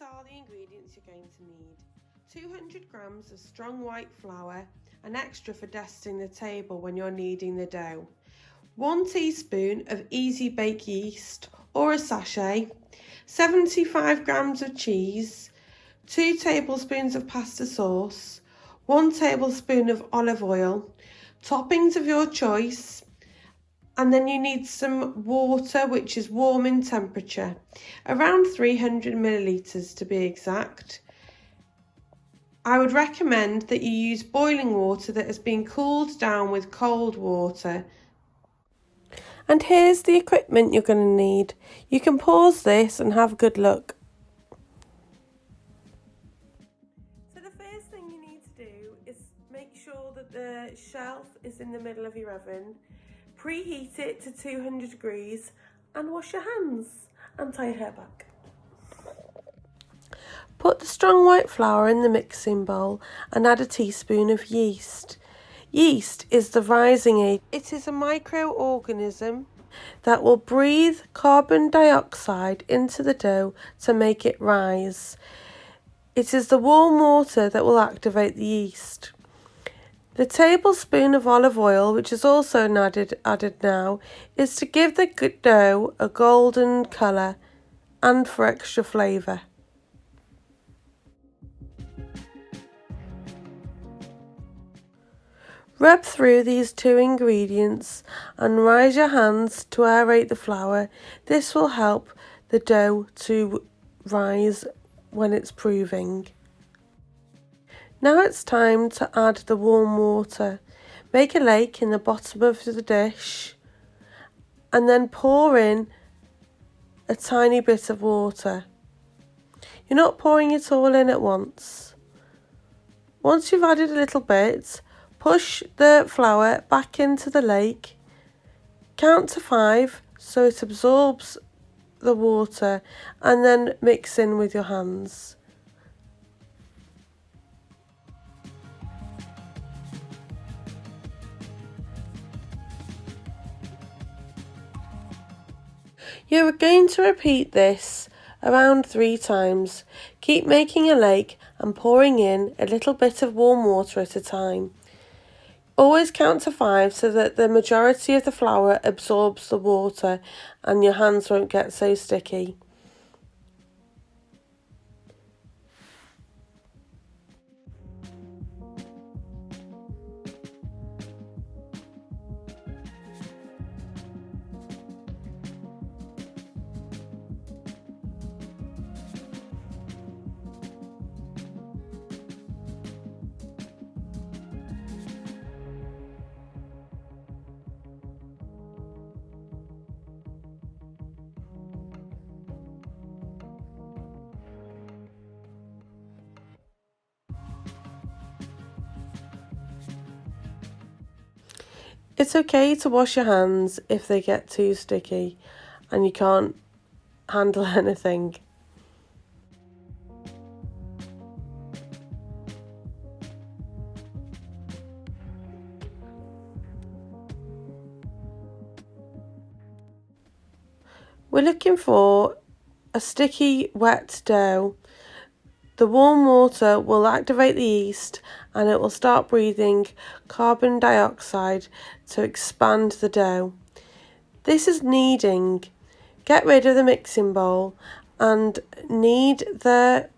are the ingredients you're going to need. 200 grams of strong white flour, an extra for dusting the table when you're kneading the dough. 1 teaspoon of easy bake yeast or a sachet, 75 grams of cheese, 2 tablespoons of pasta sauce, 1 tablespoon of olive oil, toppings of your choice, and then you need some water which is warm in temperature, around 300 millilitres to be exact. I would recommend that you use boiling water that has been cooled down with cold water. And here's the equipment you're going to need. You can pause this and have a good look. So the first thing you need to do is make sure that the shelf is in the middle of your oven. Preheat it to 200 degrees and wash your hands and tie your hair back. Put the strong white flour in the mixing bowl and add a teaspoon of yeast. Yeast is the rising agent. It is a microorganism that will breathe carbon dioxide into the dough to make it rise. It is the warm water that will activate the yeast. The tablespoon of olive oil, which is also added now, is to give the dough a golden colour and for extra flavour. Rub through these 2 ingredients and rise your hands to aerate the flour. This will help the dough to rise when it's proving. Now it's time to add the warm water. Make a lake in the bottom of the dish and then pour in a tiny bit of water. You're not pouring it all in at once. Once you've added a little bit, push the flour back into the lake, count to 5 so it absorbs the water, and then mix in with your hands. You're going to repeat this around 3 times. Keep making a lake and pouring in a little bit of warm water at a time. Always count to 5 so that the majority of the flour absorbs the water and your hands won't get so sticky. It's okay to wash your hands if they get too sticky and you can't handle anything. We're looking for a sticky, wet dough. The warm water will activate the yeast and it will start breathing carbon dioxide to expand the dough. This is kneading. Get rid of the mixing bowl and knead the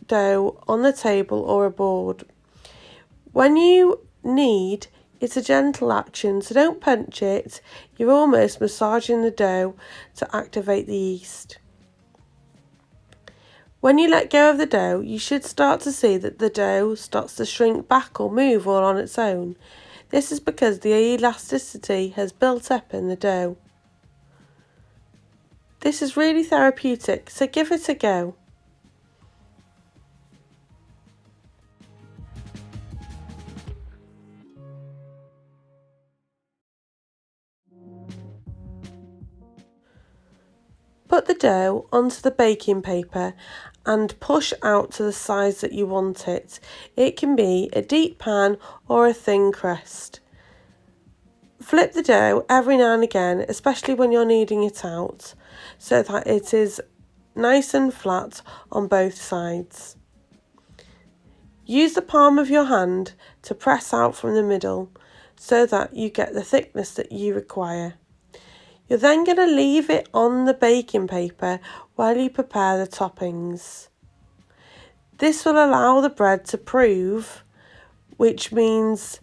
dough on the table or a board. When you knead, it's a gentle action, so don't punch it. You're almost massaging the dough to activate the yeast. When you let go of the dough, you should start to see that the dough starts to shrink back or move all on its own. This is because the elasticity has built up in the dough. This is really therapeutic, so give it a go. Put the dough onto the baking paper and push out to the size that you want it. It can be a deep pan or a thin crust. Flip the dough every now and again, especially when you're kneading it out, so that it is nice and flat on both sides. Use the palm of your hand to press out from the middle so that you get the thickness that you require. You're then going to leave it on the baking paper while you prepare the toppings. This will allow the bread to prove, which means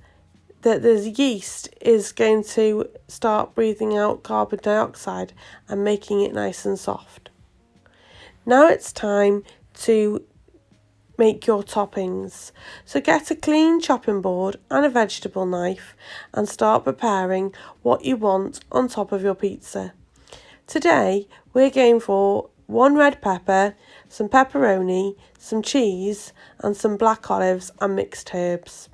that the yeast is going to start breathing out carbon dioxide and making it nice and soft. Now it's time to make your toppings. So get a clean chopping board and a vegetable knife and start preparing what you want on top of your pizza. Today we're going for 1 red pepper, some pepperoni, some cheese and some black olives and mixed herbs.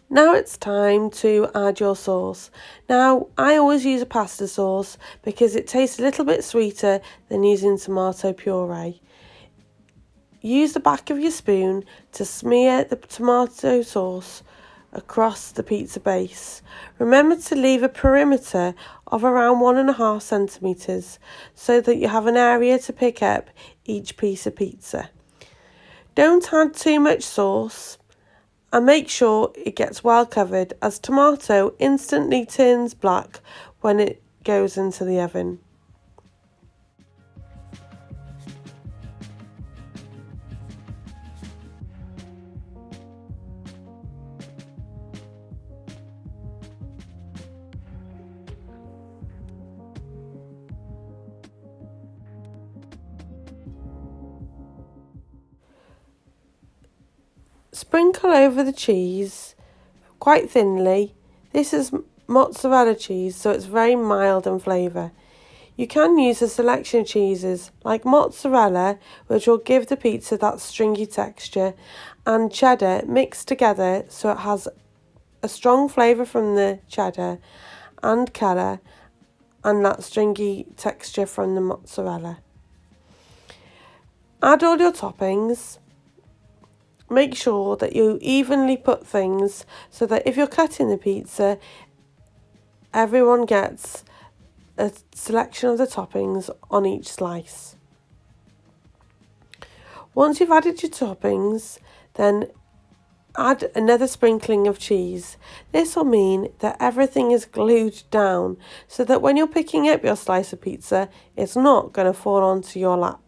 Now it's time to add your sauce. Now I always use a pasta sauce because it tastes a little bit sweeter than using tomato puree. Use the back of your spoon to smear the tomato sauce across the pizza base. Remember to leave a perimeter of around 1.5 centimetres so that you have an area to pick up each piece of pizza. Don't add too much sauce and make sure it gets well covered, as tomato instantly turns black when it goes into the oven. Sprinkle over the cheese quite thinly. This is mozzarella cheese, so it's very mild in flavour. You can use a selection of cheeses like mozzarella, which will give the pizza that stringy texture, and cheddar mixed together so it has a strong flavour from the cheddar and colour and that stringy texture from the mozzarella. Add all your toppings. Make sure that you evenly put things so that if you're cutting the pizza, everyone gets a selection of the toppings on each slice. Once you've added your toppings, then add another sprinkling of cheese. This will mean that everything is glued down so that when you're picking up your slice of pizza, it's not going to fall onto your lap.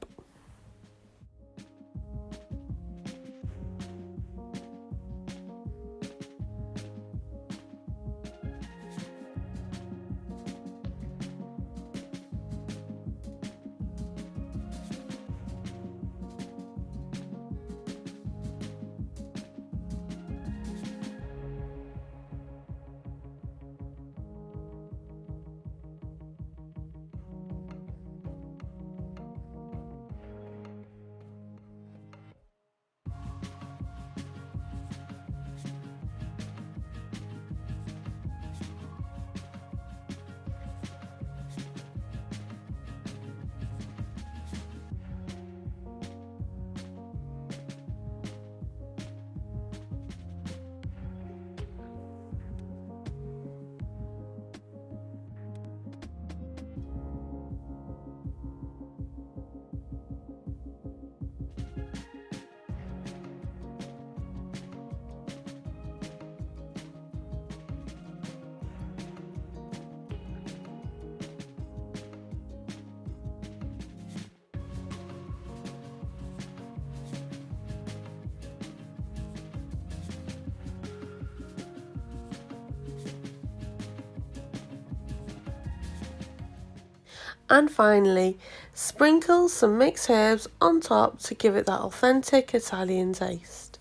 And finally, sprinkle some mixed herbs on top to give it that authentic Italian taste.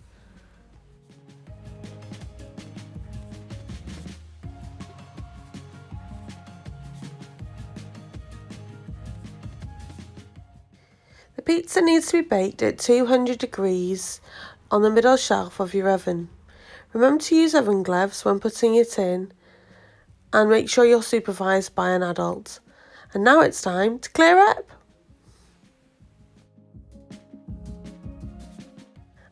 The pizza needs to be baked at 200 degrees on the middle shelf of your oven. Remember to use oven gloves when putting it in and make sure you're supervised by an adult. And now it's time to clear up.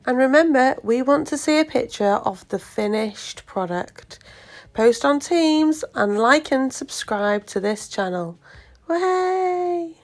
And remember, we want to see a picture of the finished product. Post on Teams and like and subscribe to this channel. Way!